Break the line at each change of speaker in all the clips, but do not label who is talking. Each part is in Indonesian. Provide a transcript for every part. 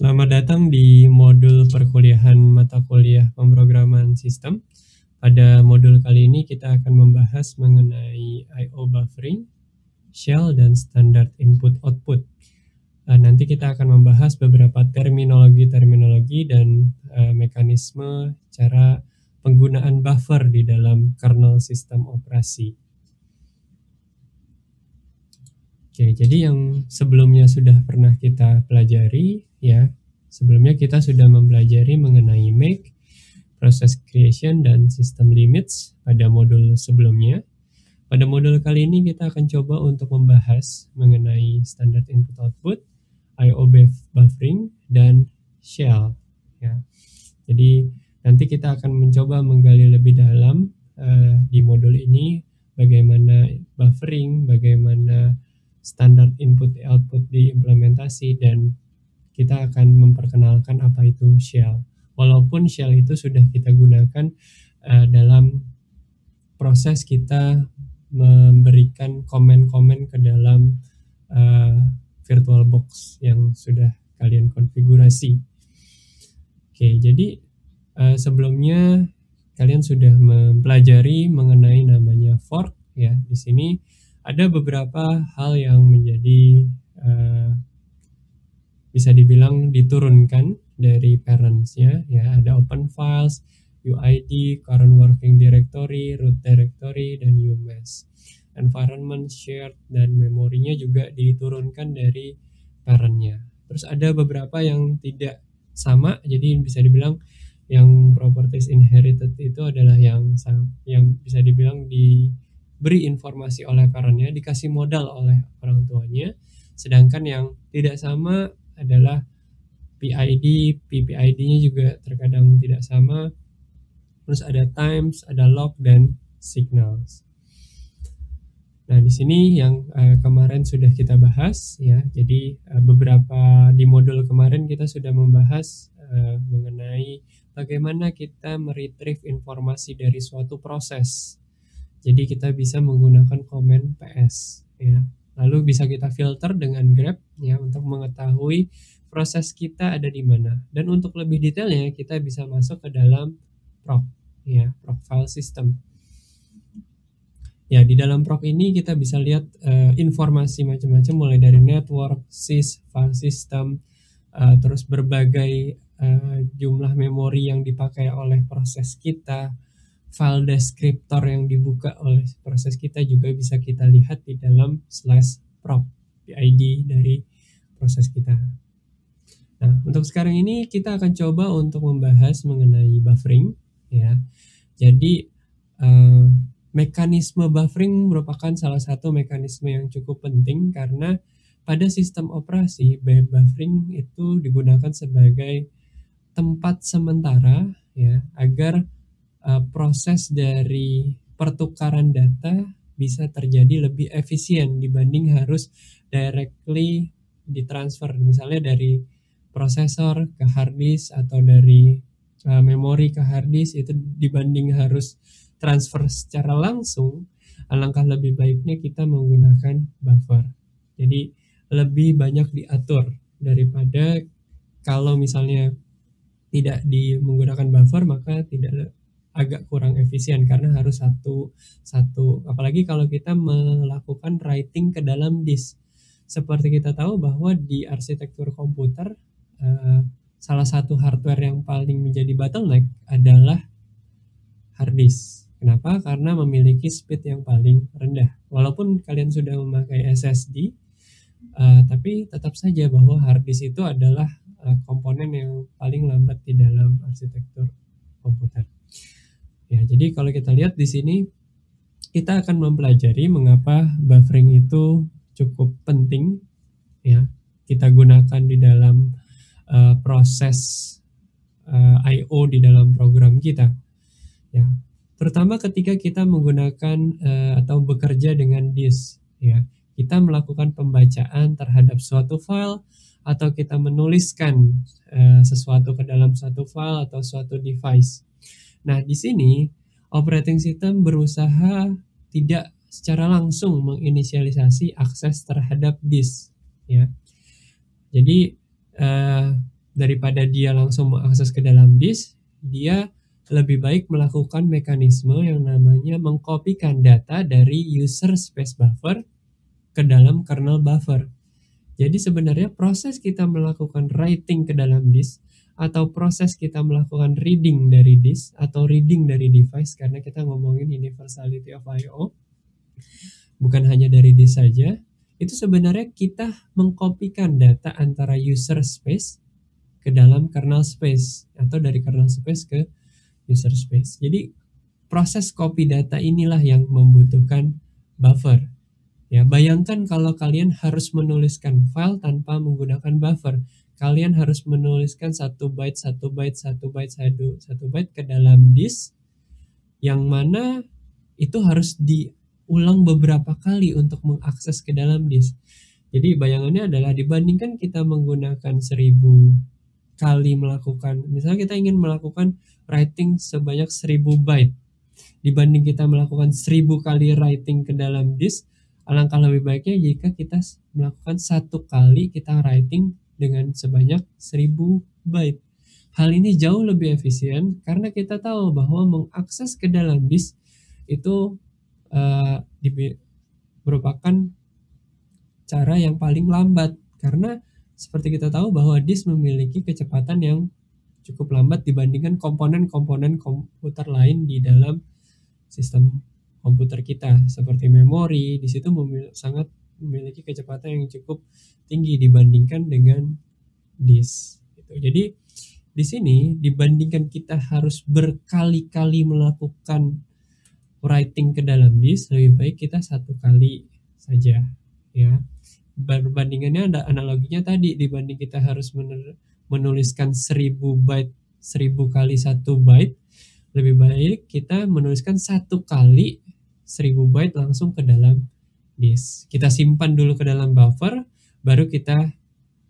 Selamat datang di modul perkuliahan mata kuliah pemrograman sistem. Pada modul kali ini kita akan membahas mengenai I/O buffering, shell, dan standar input-output. Nanti kita akan membahas beberapa terminologi dan mekanisme cara penggunaan buffer di dalam kernel sistem operasi. Oke, jadi yang sebelumnya sudah pernah kita pelajari, ya. Sebelumnya kita sudah mempelajari mengenai make, process creation, dan system limits pada modul sebelumnya. Pada modul kali ini kita akan coba untuk membahas mengenai standard input-output, I/O buffering, dan shell. Ya. Jadi nanti kita akan mencoba menggali lebih dalam di modul ini bagaimana buffering, bagaimana standar input-output diimplementasi, dan kita akan memperkenalkan apa itu shell. Walaupun shell itu sudah kita gunakan dalam proses kita memberikan komen-komen ke dalam VirtualBox yang sudah kalian konfigurasi. Oke, jadi sebelumnya kalian sudah mempelajari mengenai namanya fork, ya. Di sini ada beberapa hal yang menjadi bisa dibilang diturunkan dari parentsnya, ya. Ada open files, UID, current working directory, root directory, dan UMass. Environment, shared, dan memorinya juga diturunkan dari parentnya. Terus ada beberapa yang tidak sama, jadi bisa dibilang yang properties inherited itu adalah yang bisa dibilang diberi informasi oleh parentnya, dikasih modal oleh orang tuanya. Sedangkan yang tidak sama adalah PID, PPID-nya juga terkadang tidak sama. Terus ada times, ada log, dan signals. Nah, di sini yang kemarin sudah kita bahas, ya. Jadi beberapa di modul kemarin kita sudah membahas mengenai bagaimana kita meretrieve informasi dari suatu proses. Jadi kita bisa menggunakan command ps, ya. Lalu bisa kita filter dengan grep, ya, untuk mengetahui proses kita ada di mana. Dan untuk lebih detailnya kita bisa masuk ke dalam proc, ya, proc file system. Ya, di dalam proc ini kita bisa lihat informasi macam-macam, mulai dari network, sys, file system, terus berbagai jumlah memori yang dipakai oleh proses kita, file descriptor yang dibuka oleh proses kita juga bisa kita lihat di dalam /proc, PID dari proses kita. Nah, untuk sekarang ini kita akan coba untuk membahas mengenai buffering, ya. Jadi mekanisme buffering merupakan salah satu mekanisme yang cukup penting karena pada sistem operasi buffering itu digunakan sebagai tempat sementara, ya, agar proses dari pertukaran data bisa terjadi lebih efisien dibanding harus directly ditransfer, misalnya dari prosesor ke hard disk atau dari memori ke hard disk, itu dibanding harus transfer secara langsung, alangkah lebih baiknya kita menggunakan buffer. Jadi lebih banyak diatur daripada kalau misalnya tidak menggunakan buffer, maka agak kurang efisien karena harus satu apalagi kalau kita melakukan writing ke dalam disk. Seperti kita tahu bahwa di arsitektur komputer salah satu hardware yang paling menjadi bottleneck adalah hard disk. Kenapa? Karena memiliki speed yang paling rendah. Walaupun kalian sudah memakai SSD, tapi tetap saja bahwa hard disk itu adalah komponen yang paling lambat di dalam arsitektur komputer. Ya, jadi kalau kita lihat di sini, kita akan mempelajari mengapa buffering itu cukup penting, ya. Kita gunakan di dalam proses I/O di dalam program kita, ya. Terutama ketika kita menggunakan atau bekerja dengan disk, ya. Kita melakukan pembacaan terhadap suatu file atau kita menuliskan sesuatu ke dalam suatu file atau suatu device. Nah, di sini operating system berusaha tidak secara langsung menginisialisasi akses terhadap disk, ya. Jadi daripada dia langsung mengakses ke dalam disk, dia lebih baik melakukan mekanisme yang namanya mengkopikan data dari user space buffer ke dalam kernel buffer. Jadi sebenarnya proses kita melakukan writing ke dalam disk atau proses kita melakukan reading dari disk atau reading dari device, karena kita ngomongin universality of I/O, bukan hanya dari disk saja, itu sebenarnya kita mengkopikan data antara user space ke dalam kernel space atau dari kernel space ke user space. Jadi proses copy data inilah yang membutuhkan buffer. Ya, bayangkan kalau kalian harus menuliskan file tanpa menggunakan buffer. Kalian harus menuliskan 1 byte satu byte ke dalam disk, yang mana itu harus diulang beberapa kali untuk mengakses ke dalam disk. Jadi bayangannya adalah dibandingkan kita menggunakan 1000 kali melakukan, misalnya kita ingin melakukan writing sebanyak 1000 byte, dibanding kita melakukan 1000 kali writing ke dalam disk, alangkah lebih baiknya jika kita melakukan 1 kali kita writing dengan sebanyak 1000 byte. Hal ini jauh lebih efisien karena kita tahu bahwa mengakses ke dalam disk itu merupakan cara yang paling lambat, karena seperti kita tahu bahwa disk memiliki kecepatan yang cukup lambat dibandingkan komponen-komponen komputer lain di dalam sistem komputer kita, seperti memori. Di situ sangat memiliki kecepatan yang cukup tinggi dibandingkan dengan disk. Gitu. Jadi di sini dibandingkan kita harus berkali-kali melakukan writing ke dalam disk, lebih baik kita 1 kali saja, ya. Perbandingannya ada analoginya tadi, dibanding kita harus menuliskan 1000 byte 1000 kali 1 byte, lebih baik kita menuliskan 1 kali 1000 byte langsung ke dalam disk. Kita simpan dulu ke dalam buffer, baru kita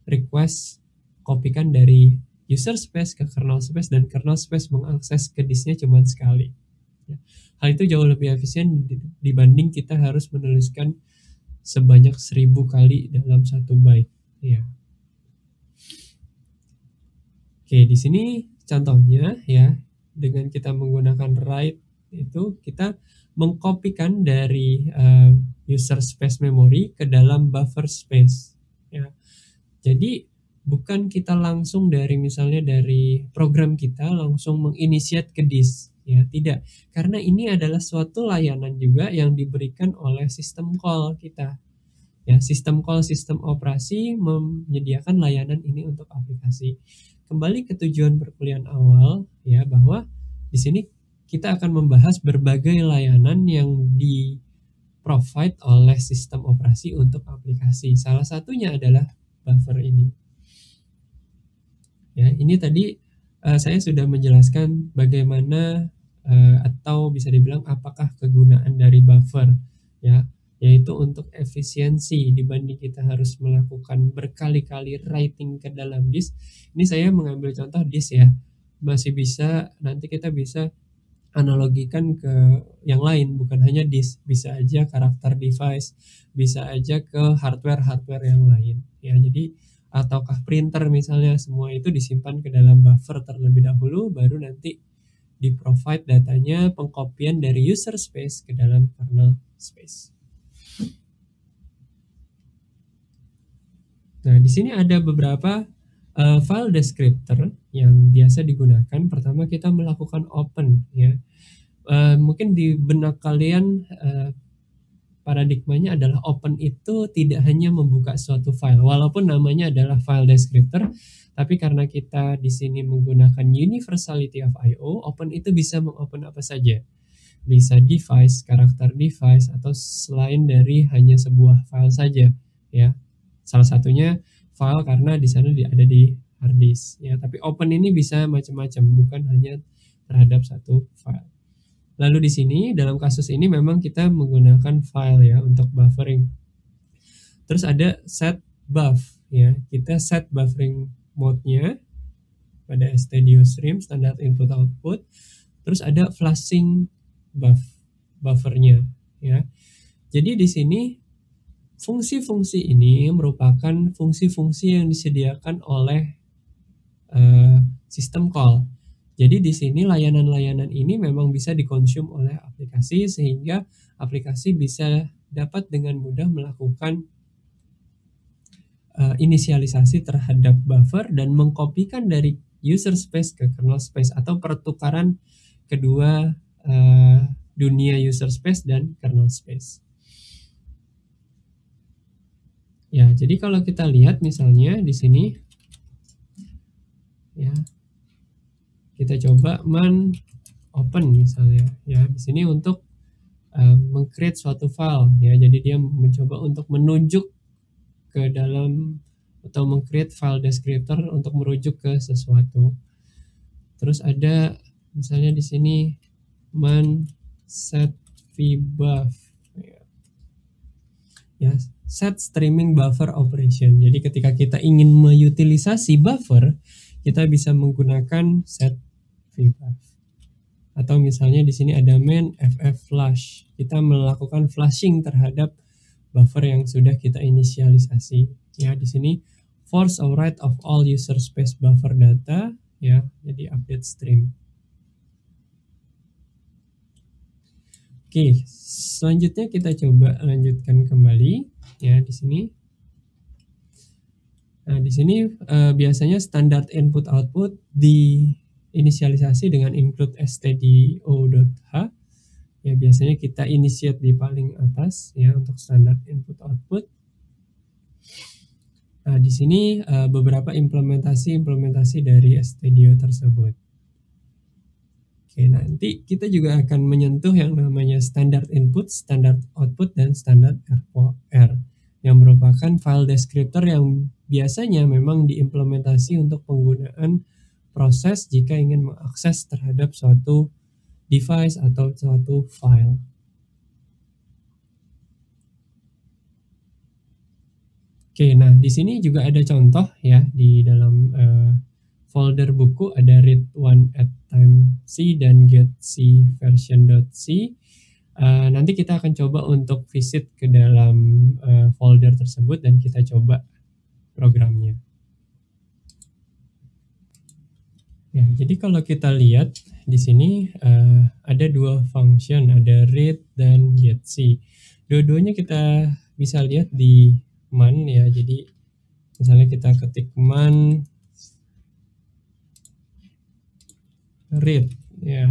request kopikan dari user space ke kernel space, dan kernel space mengakses ke disknya cuma sekali. Hal itu jauh lebih efisien dibanding kita harus menuliskan sebanyak 1000 kali dalam 1 byte. Ya. Oke, di sini contohnya ya, dengan kita menggunakan write itu kita mengkopikan dari user space memory ke dalam buffer space. Ya. Jadi bukan kita langsung dari misalnya dari program kita langsung menginitiate ke disk. Ya, tidak. Karena ini adalah suatu layanan juga yang diberikan oleh sistem call kita. Ya, sistem call sistem operasi menyediakan layanan ini untuk aplikasi. Kembali ke tujuan perkuliahan awal, ya, bahwa di sini kita akan membahas berbagai layanan yang di-provide oleh sistem operasi untuk aplikasi. Salah satunya adalah buffer ini. Ya, ini tadi saya sudah menjelaskan bagaimana atau bisa dibilang apakah kegunaan dari buffer, ya, yaitu untuk efisiensi dibanding kita harus melakukan berkali-kali writing ke dalam disk. Ini saya mengambil contoh disk ya, masih bisa nanti kita bisa analogikan ke yang lain, bukan hanya disk, bisa aja karakter device, bisa aja ke hardware yang lain, ya. Jadi ataukah printer misalnya, semua itu disimpan ke dalam buffer terlebih dahulu, baru nanti di-provide datanya pengkopian dari user space ke dalam kernel space. Nah, di sini ada beberapa file descriptor yang biasa digunakan. Pertama, kita melakukan open, ya. Mungkin di benak kalian paradigmanya adalah open itu tidak hanya membuka suatu file, walaupun namanya adalah file descriptor, tapi karena kita di sini menggunakan universality of I/O, open itu bisa mengopen apa saja. Bisa device, karakter device, atau selain dari hanya sebuah file saja, ya. Salah satunya file karena di sana ada di hard disk, ya. Tapi open ini bisa macam-macam, bukan hanya terhadap satu file. Lalu di sini dalam kasus ini memang kita menggunakan file ya untuk buffering. Terus ada set buff, ya. Kita set buffering mode-nya pada stdiostream standard input output. Terus ada flushing buffernya, ya. Jadi di sini fungsi-fungsi ini merupakan fungsi-fungsi yang disediakan oleh sistem call. Jadi di sini layanan-layanan ini memang bisa dikonsum oleh aplikasi sehingga aplikasi bisa dapat dengan mudah melakukan inisialisasi terhadap buffer dan mengkopikan dari user space ke kernel space atau pertukaran kedua dunia user space dan kernel space. Ya, jadi kalau kita lihat misalnya di sini, ya, kita coba man open misalnya, ya, di sini untuk meng-create suatu file, ya, jadi dia mencoba untuk menunjuk ke dalam atau meng-create file descriptor untuk merujuk ke sesuatu. Terus ada misalnya di sini man set vbuff, ya, set streaming buffer operation. Jadi ketika kita ingin mengutilisasi buffer, kita bisa menggunakan set vbuff. Atau misalnya di sini ada main fflash. Kita melakukan flashing terhadap buffer yang sudah kita inisialisasi. Ya, di sini force or write of all user space buffer data, ya, jadi update stream. Oke, selanjutnya kita coba lanjutkan kembali, ya, di sini. Nah, di sini biasanya standar input output diinisialisasi dengan include stdio.h. Ya, biasanya kita initiate di paling atas, ya, untuk standar input output. Nah, di sini beberapa implementasi dari stdio tersebut. Oke, nanti kita juga akan menyentuh yang namanya standard input, standard output, dan standard R, yang merupakan file descriptor yang biasanya memang diimplementasi untuk penggunaan proses jika ingin mengakses terhadap suatu device atau suatu file. Oke, nah di sini juga ada contoh, ya, di dalam folder buku ada read one at time c dan get c version.c. Nanti kita akan coba untuk visit ke dalam folder tersebut dan kita coba programnya. Ya, jadi kalau kita lihat di sini ada dua function, ada read dan get c. Dua-duanya kita bisa lihat di man, ya. Jadi misalnya kita ketik man read, ya.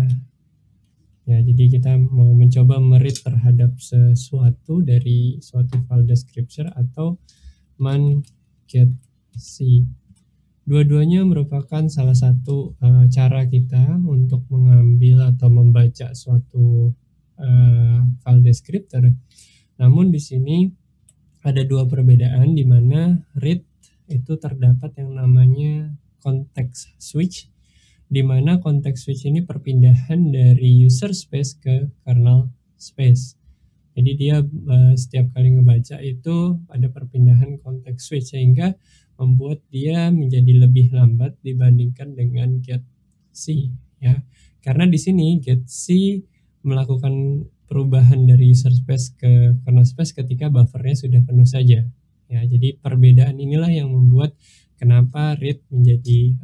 Ya, jadi kita mau mencoba meread terhadap sesuatu dari suatu file descriptor atau man get c. Dua-duanya merupakan salah satu cara kita untuk mengambil atau membaca suatu file descriptor. Namun di sini ada dua perbedaan, di mana read itu terdapat yang namanya context switch, di mana context switch ini perpindahan dari user space ke kernel space. Jadi dia setiap kali ngebaca itu ada perpindahan context switch sehingga membuat dia menjadi lebih lambat dibandingkan dengan get c, ya. Karena di sini get c melakukan perubahan dari user space ke kernel space ketika buffernya sudah penuh saja, ya. Jadi perbedaan inilah yang membuat kenapa read menjadi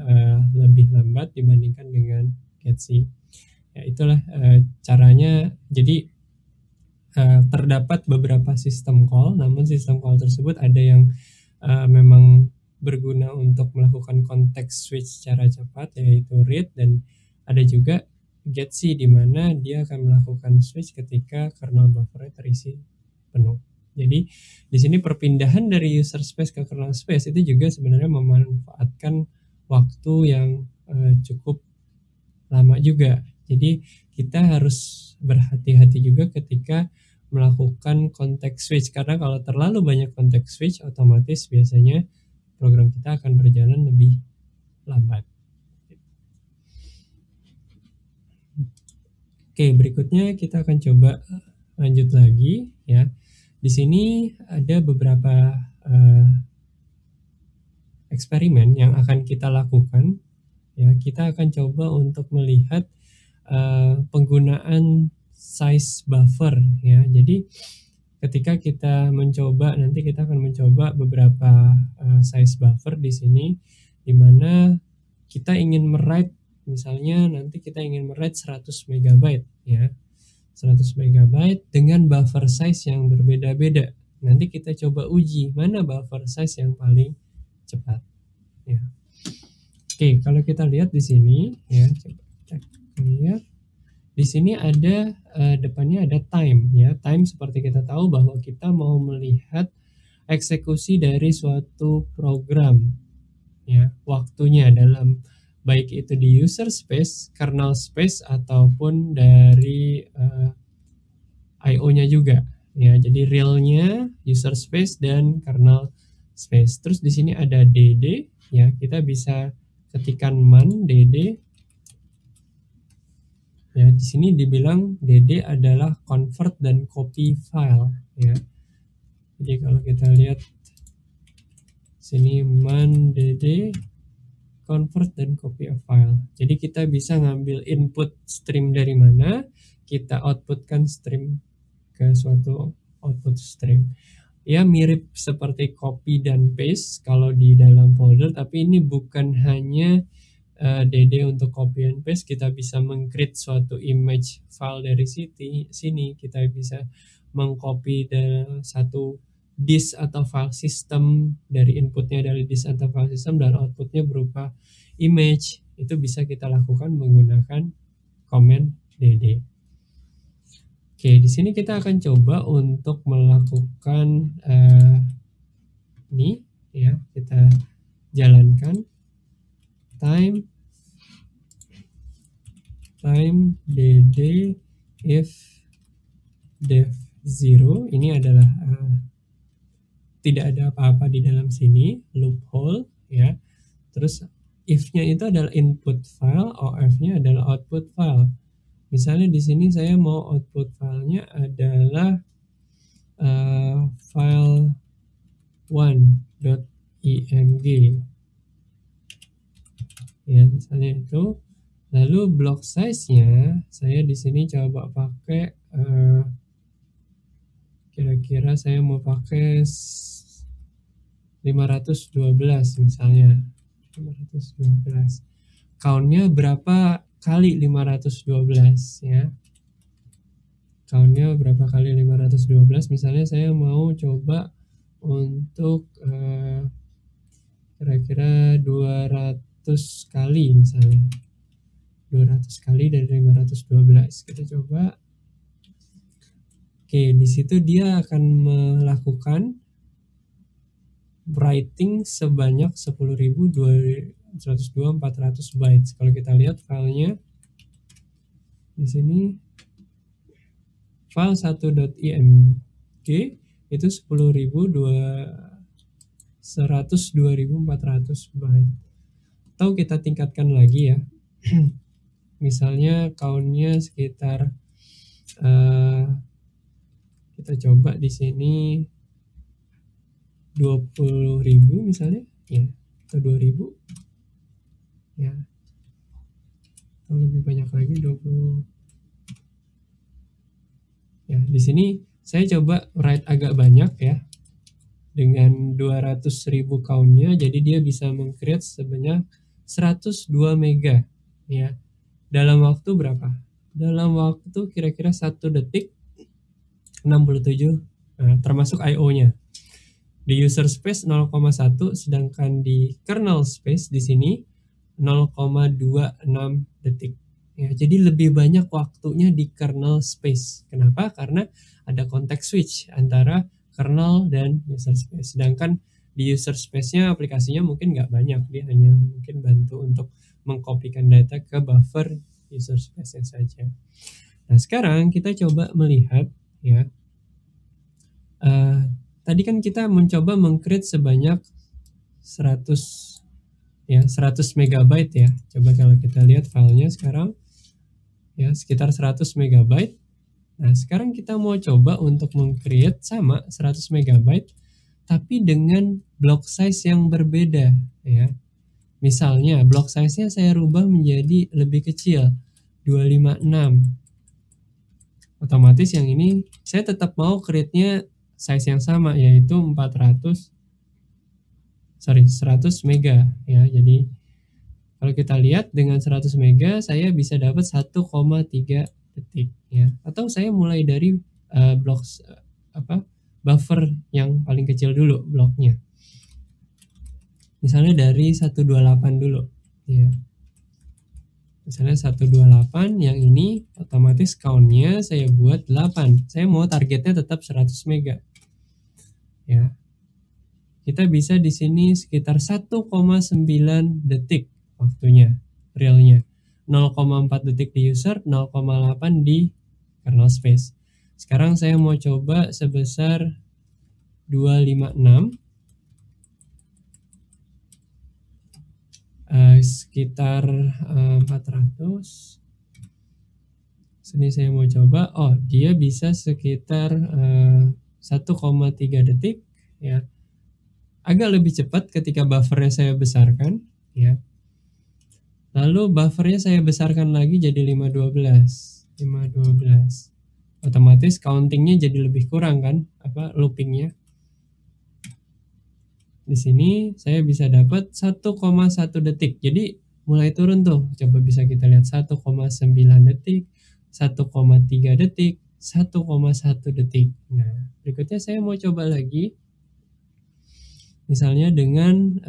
lebih lambat dibandingkan dengan get c. Ya, itulah caranya. Jadi terdapat beberapa sistem call, namun sistem call tersebut ada yang memang berguna untuk melakukan context switch secara cepat, yaitu read, dan ada juga get c di mana dia akan melakukan switch ketika kernel buffer terisi penuh. Jadi di sini perpindahan dari user space ke kernel space itu juga sebenarnya memanfaatkan waktu yang cukup lama juga. Jadi kita harus berhati-hati juga ketika melakukan context switch, karena kalau terlalu banyak context switch otomatis biasanya program kita akan berjalan lebih lambat. Oke, berikutnya kita akan coba lanjut lagi, ya. Di sini ada beberapa eksperimen yang akan kita lakukan, ya. Kita akan coba untuk melihat penggunaan size buffer, ya. Jadi ketika kita mencoba, nanti kita akan mencoba beberapa size buffer di sini, di mana kita ingin write, misalnya nanti kita ingin write 100 MB ya. 100 MB dengan buffer size yang berbeda-beda. Nanti kita coba uji mana buffer size yang paling cepat ya. Oke, kalau kita lihat di sini ya, coba cek lihat. Di sini ada depannya ada time ya. Time seperti kita tahu bahwa kita mau melihat eksekusi dari suatu program ya, waktunya dalam baik itu di user space, kernel space ataupun dari IO-nya juga ya. Jadi realnya user space dan kernel space. Terus di sini ada DD ya, kita bisa ketikkan man DD ya. Di sini dibilang DD adalah convert dan copy file ya. Jadi kalau kita lihat sini man DD convert dan copy a file. Jadi kita bisa ngambil input stream dari mana, kita outputkan stream ke suatu output stream. Ya mirip seperti copy dan paste kalau di dalam folder, tapi ini bukan hanya DD untuk copy and paste. Kita bisa meng-create suatu image file dari sini, kita bisa mengcopy dari satu disk atau file system, dari inputnya dari disk atau file system dan outputnya berupa image. Itu bisa kita lakukan menggunakan command DD. Oke, di sini kita akan coba untuk melakukan ini ya, kita jalankan time DD if def 0. Ini adalah tidak ada apa-apa di dalam sini, loophole ya. Terus if-nya itu adalah input file, of-nya adalah output file. Misalnya di sini saya mau output filenya adalah file 1.img ya, misalnya itu. Lalu block size-nya saya di sini coba pakai kira-kira saya mau pakai 512 misalnya. 512. Count-nya berapa kali 512 ya? Count-nya berapa kali 512? Misalnya saya mau coba untuk kira-kira 200 kali misalnya. 200 kali dari 512. Kita coba. Oke, di situ dia akan melakukan writing sebanyak 10.400 bytes. Kalau kita lihat filenya di sini, file 1.img itu 102.400 bytes. Atau kita tingkatkan lagi ya. Misalnya count-nya sekitar kita coba di sini 20.000 misalnya ya, atau 2.000 ya, atau lebih banyak lagi 20 ya. Di sini saya coba write agak banyak ya, dengan 200.000 count-nya, jadi dia bisa meng-create sebanyak 102 mega ya. Dalam waktu berapa? Dalam waktu kira-kira 1 detik 67 termasuk IO-nya. Di user space 0,1, sedangkan di kernel space di sini 0,26 detik. Ya, jadi lebih banyak waktunya di kernel space. Kenapa? Karena ada context switch antara kernel dan user space. Sedangkan di user space-nya aplikasinya mungkin nggak banyak, dia hanya mungkin bantu untuk mengkopikan data ke buffer user space-nya saja. Nah, sekarang kita coba melihat ya. Tadi kan kita mencoba meng-create sebanyak 100 megabyte ya. Coba kalau kita lihat filenya sekarang ya, sekitar 100 megabyte. Nah, sekarang kita mau coba untuk meng-create sama 100 megabyte tapi dengan block size yang berbeda ya. Misalnya block size-nya saya rubah menjadi lebih kecil, 256. Otomatis yang ini saya tetap mau create-nya size yang sama, yaitu 100 mega ya. Jadi Kalau kita lihat dengan 100 mega saya bisa dapat 1,3 detik ya. Atau saya mulai dari blok buffer yang paling kecil dulu bloknya. Misalnya dari 128 dulu ya. Misalnya 128, yang ini otomatis count-nya saya buat 8. Saya mau targetnya tetap 100 mega. Ya. Kita bisa di sini sekitar 1,9 detik waktunya realnya. 0,4 detik di user, 0,8 di kernel space. Sekarang saya mau coba sebesar 256. Sekitar 400. Sini saya mau coba, oh dia bisa sekitar 1,3 detik ya. Agak lebih cepat ketika buffernya saya besarkan ya. Lalu buffernya saya besarkan lagi jadi 512. Otomatis countingnya jadi lebih kurang kan, loopingnya. Di sini saya bisa dapat 1,1 detik. Jadi mulai turun tuh. Coba bisa kita lihat 1,9 detik, 1,3 detik, 1,1 detik. Nah, berikutnya saya mau coba lagi. Misalnya dengan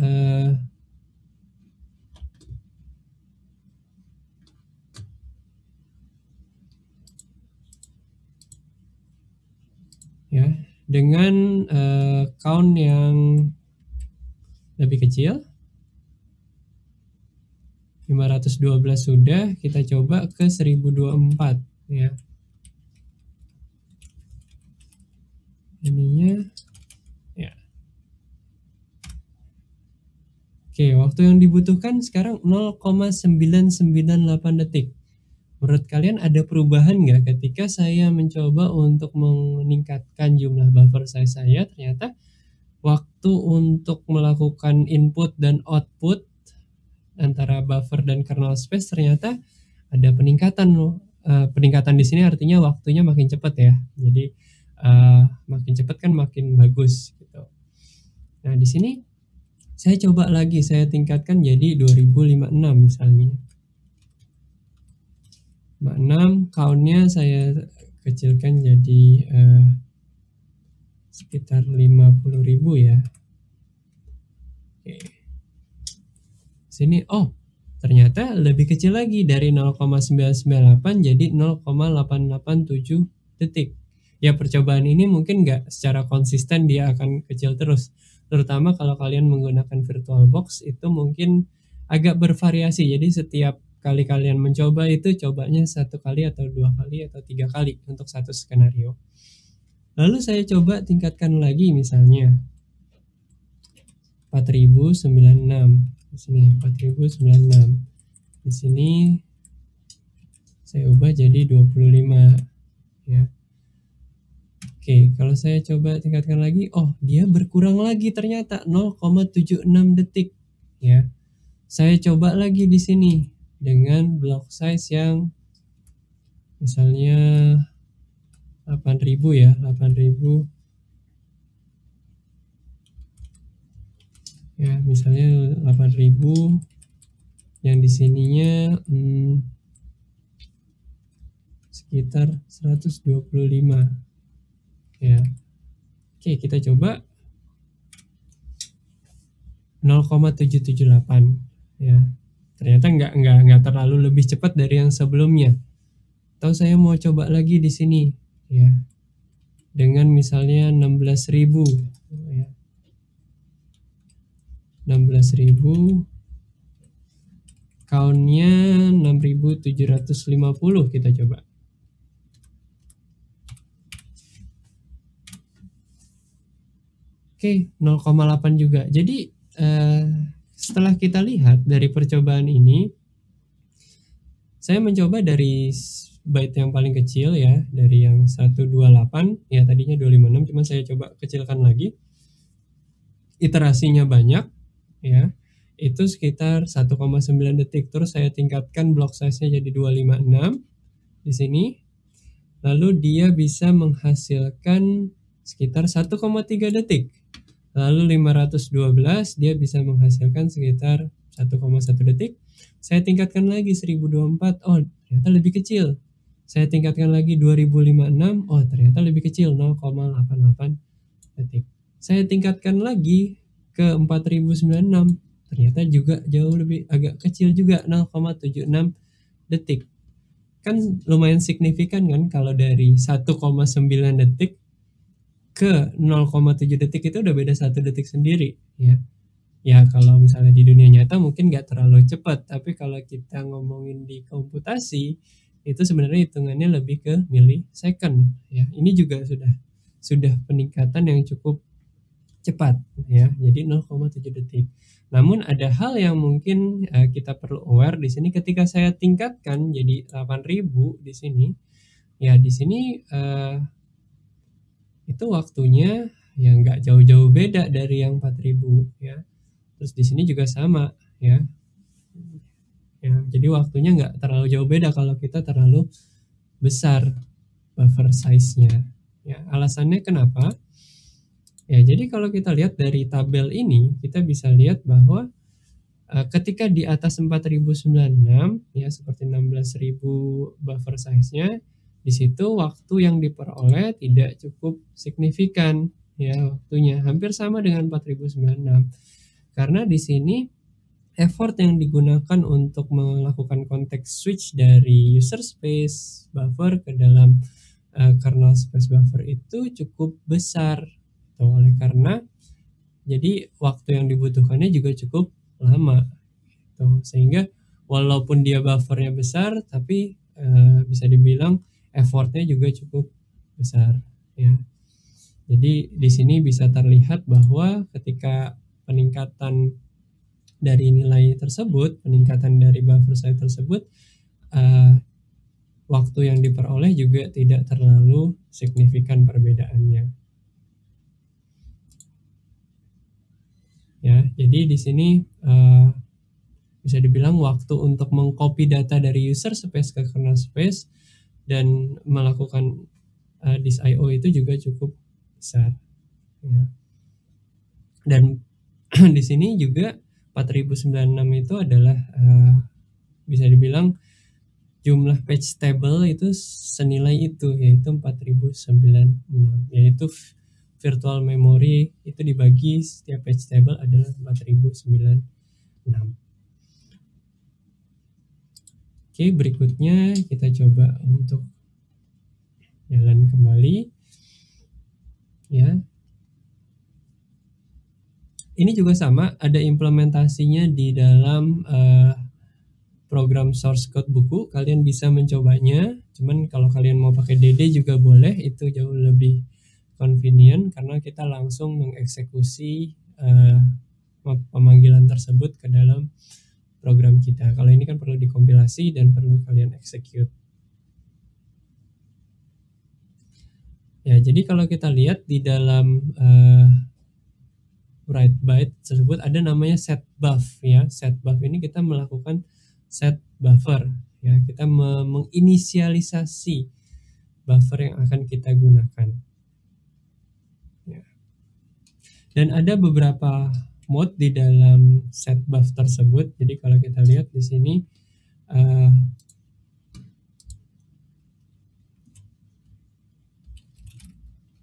dengan count yang lebih kecil. 512 sudah, kita coba ke 1024 ya. Ininya ya. Oke, waktu yang dibutuhkan sekarang 0,998 detik. Menurut kalian ada perubahan nggak ketika saya mencoba untuk meningkatkan jumlah buffer size saya? Ternyata waktu untuk melakukan input dan output antara buffer dan kernel space ternyata ada peningkatan loh. Peningkatan di sini artinya waktunya makin cepat ya. Jadi makin cepat kan makin bagus gitu. Nah, di sini saya coba lagi, saya tingkatkan jadi 2056 misalnya. 56 count-nya saya kecilkan jadi sekitar 50.000 ya. Oke. Sini ternyata lebih kecil lagi dari 0,998 jadi 0,887 detik. Ya, percobaan ini mungkin nggak secara konsisten dia akan kecil terus. Terutama kalau kalian menggunakan VirtualBox itu mungkin agak bervariasi. Jadi setiap kali kalian mencoba itu cobanya 1 kali atau 2 kali atau 3 kali untuk satu skenario. Lalu saya coba tingkatkan lagi misalnya 4096. Di sini 4096. Di sini saya ubah jadi 25 ya. Oke, kalau saya coba tingkatkan lagi, dia berkurang lagi ternyata 0,76 detik ya. Saya coba lagi di sini dengan block size yang misalnya 8000 ya, 8000 ya, misalnya 8000 yang di sininya sekitar 125 ya. Oke, kita coba 0,778 ya. Ternyata nggak terlalu lebih cepat dari yang sebelumnya. Atau saya mau coba lagi di sini ya. Dengan misalnya 16.000 ya. 16.000 count-nya 6.750 kita coba. Oke, 0,8 juga. Jadi setelah kita lihat dari percobaan ini, saya mencoba dari byte yang paling kecil ya, dari yang 128 ya, tadinya 256, cuma saya coba kecilkan lagi. Iterasinya banyak ya. Itu sekitar 1,9 detik. Terus saya tingkatkan block size-nya jadi 256 di sini. Lalu dia bisa menghasilkan sekitar 1,3 detik. Lalu 512 dia bisa menghasilkan sekitar 1,1 detik. Saya tingkatkan lagi 1024, oh ternyata lebih kecil. Saya tingkatkan lagi 2056, oh ternyata lebih kecil 0,88 detik. Saya tingkatkan lagi ke 4096, ternyata juga jauh lebih agak kecil juga 0,76 detik. Kan lumayan signifikan kan kalau dari 1,9 detik ke 0,7 detik itu udah beda 1 detik sendiri ya. Ya kalau misalnya di dunia nyata mungkin nggak terlalu cepat, tapi kalau kita ngomongin di komputasi itu sebenarnya hitungannya lebih ke millisecond ya. Ini juga sudah peningkatan yang cukup cepat ya. Jadi 0,7 detik. Namun ada hal yang mungkin kita perlu aware di sini ketika saya tingkatkan jadi 8000 di sini. Ya di sini itu waktunya ya nggak jauh-jauh beda dari yang 4000 ya. Terus di sini juga sama ya. Ya, jadi waktunya nggak terlalu jauh beda kalau kita terlalu besar buffer size-nya. Ya, alasannya kenapa? Ya, jadi kalau kita lihat dari tabel ini, kita bisa lihat bahwa ketika di atas 4096 ya seperti 16000 buffer size-nya, di situ waktu yang diperoleh tidak cukup signifikan ya waktunya, hampir sama dengan 4096. Karena di sini effort yang digunakan untuk melakukan context switch dari user space buffer ke dalam kernel space buffer itu cukup besar. Oleh karena jadi waktu yang dibutuhkannya juga cukup lama. Sehingga walaupun dia buffernya besar, tapi bisa dibilang effortnya juga cukup besar. Ya. Jadi di sini bisa terlihat bahwa ketika peningkatan dari nilai tersebut, peningkatan dari buffer size tersebut, waktu yang diperoleh juga tidak terlalu signifikan perbedaannya. Ya, jadi di sini bisa dibilang waktu untuk mengcopy data dari user space ke kernel space dan melakukan disk I/O itu juga cukup besar. Ya. Dan di sini juga 4096 itu adalah bisa dibilang jumlah page table itu senilai itu, yaitu 4096, yaitu virtual memory itu dibagi setiap page table adalah 4096. Oke, berikutnya kita coba untuk jalan kembali ya. Ini juga sama, ada implementasinya di dalam program source code buku. Kalian bisa mencobanya, cuman kalau kalian mau pakai DD juga boleh, itu jauh lebih convenient karena kita langsung mengeksekusi pemanggilan tersebut ke dalam program kita. Kalau ini kan perlu dikompilasi dan perlu kalian execute. Ya, jadi kalau kita lihat di dalam write byte tersebut ada namanya set buff ya. Set buff ini kita melakukan set buffer ya. Kita menginisialisasi buffer yang akan kita gunakan. Ya. Dan ada beberapa mode di dalam set buff tersebut. Jadi kalau kita lihat di sini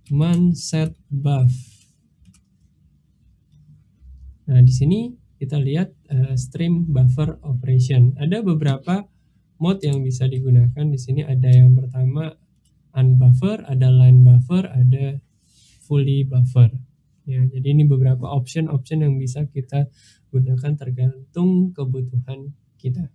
man set buff. Nah, di sini kita lihat stream buffer operation. Ada beberapa mode yang bisa digunakan. Di sini ada yang pertama unbuffer, ada line buffer, ada fully buffer. Ya, jadi ini beberapa option yang bisa kita gunakan tergantung kebutuhan kita.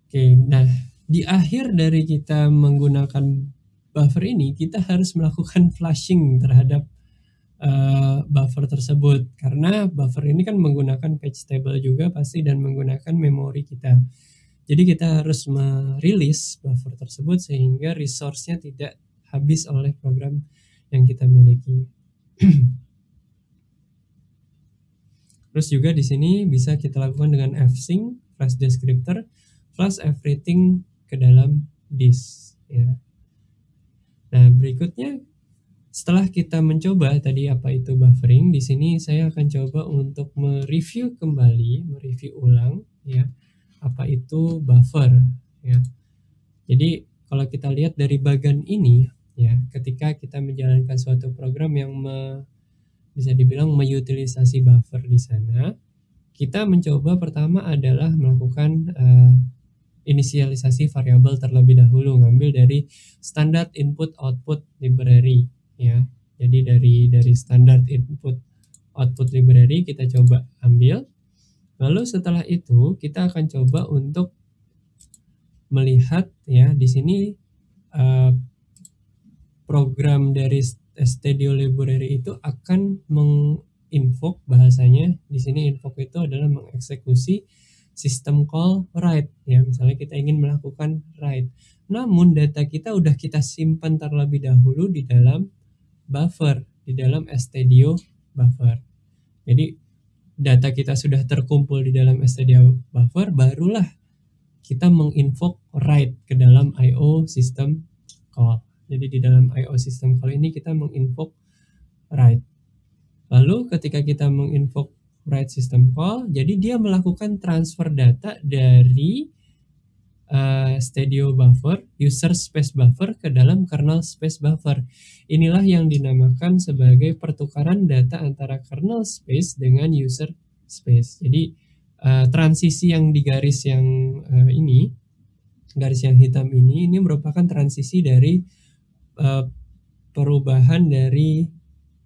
Oke, nah di akhir dari kita menggunakan buffer ini, kita harus melakukan flushing terhadap buffer tersebut, karena buffer ini kan menggunakan page table juga pasti dan menggunakan memori kita. Jadi kita harus merilis buffer tersebut sehingga resource-nya tidak habis oleh program yang kita miliki. Terus juga di sini bisa kita lakukan dengan fsync flash descriptor flash everything ke dalam disk ya. Nah, berikutnya Setelah kita mencoba tadi apa itu buffering, di sini saya akan coba untuk mereview kembali, mereview ulang ya, apa itu buffer ya. Jadi kalau kita lihat dari bagian ini ya, ketika kita menjalankan suatu program yang bisa dibilang mengutilisasi buffer di sana, kita mencoba pertama adalah melakukan inisialisasi variabel terlebih dahulu, ngambil dari standar input output library ya. Jadi dari standar input output library kita coba ambil. Lalu setelah itu kita akan coba untuk melihat ya di sini program dari Studio Library itu akan menginvoke, bahasanya di sini invoke itu adalah mengeksekusi sistem call write ya, misalnya kita ingin melakukan write, namun data kita udah kita simpan terlebih dahulu di dalam buffer, di dalam Studio buffer. Jadi data kita sudah terkumpul di dalam Studio buffer, barulah kita menginvoke write ke dalam IO system call. Jadi di dalam IO system call ini kita menginvoke write. Lalu ketika kita menginvoke write system call, jadi dia melakukan transfer data dari Studio buffer, user space buffer ke dalam kernel space buffer. Inilah yang dinamakan sebagai pertukaran data antara kernel space dengan user space. Jadi transisi yang di garis yang ini, garis yang hitam ini merupakan transisi dari perubahan dari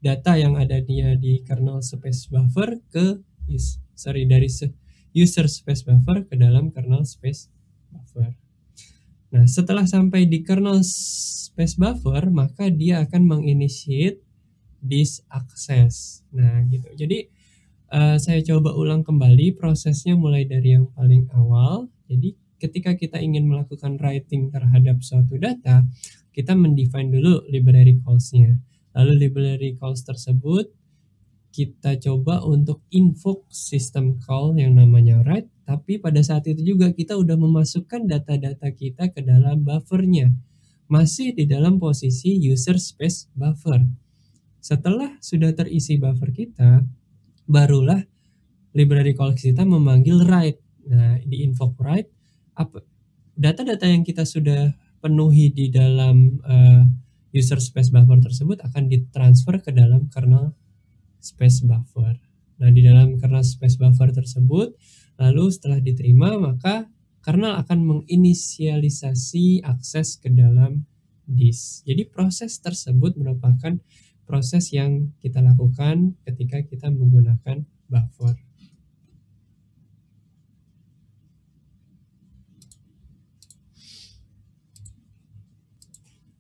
data yang ada di kernel space buffer ke dari user space buffer ke dalam kernel space buffer. Nah, setelah sampai di kernel space buffer, maka dia akan menginitiate this access. Nah, gitu. Jadi saya coba ulang kembali prosesnya mulai dari yang paling awal. Jadi ketika kita ingin melakukan writing terhadap suatu data, kita mendefine dulu library calls-nya. Lalu library calls tersebut kita coba untuk invoke system call yang namanya write, tapi pada saat itu juga kita udah memasukkan data-data kita ke dalam buffernya, masih di dalam posisi user space buffer. Setelah sudah terisi buffer kita, barulah library call kita memanggil write. Nah, di invoke write, data-data yang kita sudah penuhi di dalam user space buffer tersebut akan ditransfer ke dalam kernel space buffer. Nah, di dalam kernel space buffer tersebut, lalu setelah diterima, maka kernel akan menginisialisasi akses ke dalam disk. Jadi proses tersebut merupakan proses yang kita lakukan ketika kita menggunakan buffer.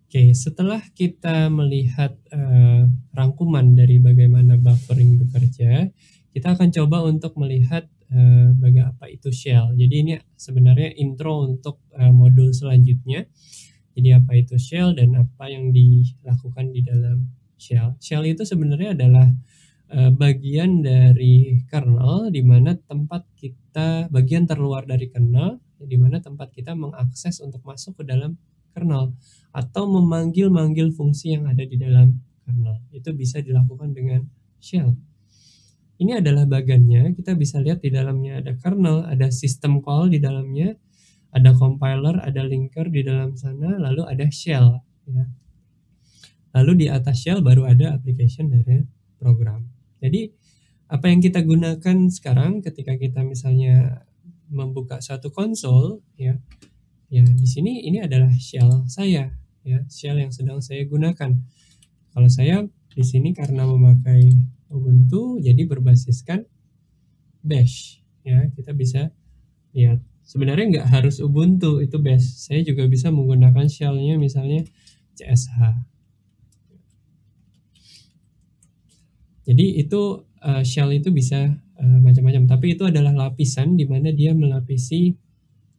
Oke, setelah kita melihat rangkuman dari bagaimana buffering bekerja, kita akan coba untuk melihat bagaimana apa itu shell. Jadi ini sebenarnya intro untuk modul selanjutnya. Jadi apa itu shell dan apa yang dilakukan di dalam shell. Shell itu sebenarnya adalah bagian dari kernel, di mana tempat kita, bagian terluar dari kernel, di mana tempat kita mengakses untuk masuk ke dalam kernel atau memanggil-manggil fungsi yang ada di dalam kernel. Itu bisa dilakukan dengan shell. Ini adalah bagannya, kita bisa lihat di dalamnya ada kernel, ada system call di dalamnya, ada compiler, ada linker di dalam sana, lalu ada shell. Ya. Lalu di atas shell baru ada application dari program. Jadi apa yang kita gunakan sekarang ketika kita misalnya membuka suatu konsol, ya di sini ini adalah shell saya, ya shell yang sedang saya gunakan. Kalau saya di sini karena memakai Ubuntu, jadi berbasiskan Bash, ya kita bisa lihat. Sebenarnya nggak harus Ubuntu itu Bash, saya juga bisa menggunakan shellnya misalnya CSH. Jadi itu shell itu bisa macam-macam, tapi itu adalah lapisan di mana dia melapisi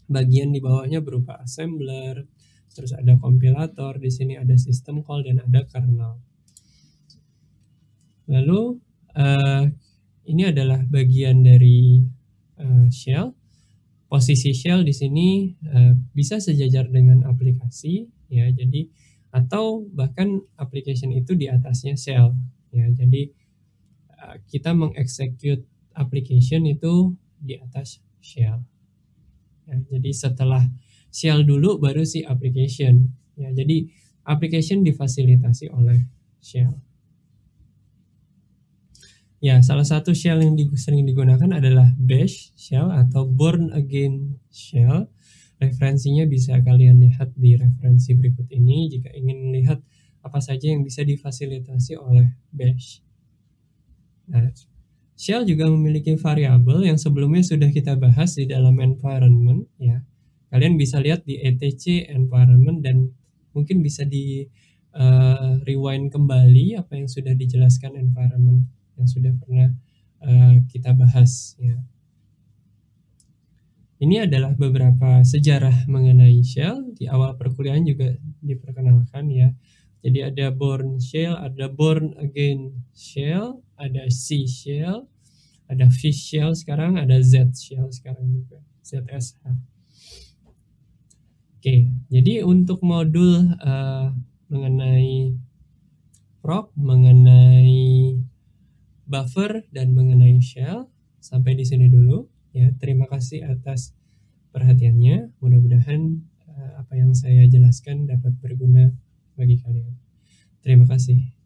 bagian di bawahnya berupa assembler, terus ada kompilator, di sini ada system call dan ada kernel. Lalu ini adalah bagian dari shell. Posisi shell di sini bisa sejajar dengan aplikasi, ya. Jadi atau bahkan application itu di atasnya shell ya. Jadi kita mengexecute application itu di atas shell ya. Jadi setelah shell dulu baru si application ya. Jadi application difasilitasi oleh shell. Ya, salah satu shell yang sering digunakan adalah bash shell atau born again shell. Referensinya bisa kalian lihat di referensi berikut ini jika ingin melihat apa saja yang bisa difasilitasi oleh bash. Nah, shell juga memiliki variabel yang sebelumnya sudah kita bahas di dalam environment ya. Kalian bisa lihat di etc environment dan mungkin bisa di rewind kembali apa yang sudah dijelaskan environment yang sudah pernah kita bahas ya. Ini adalah beberapa sejarah mengenai shell. Di awal perkuliahan juga diperkenalkan ya. Jadi ada born shell, ada born again shell, ada C shell, ada fish shell sekarang, ada Z shell sekarang juga, ZSH. Oke, jadi untuk modul mengenai prop, mengenai buffer dan mengenai shell sampai di sini dulu ya. Terima kasih atas perhatiannya. Mudah-mudahan apa yang saya jelaskan dapat berguna bagi kalian. Terima kasih.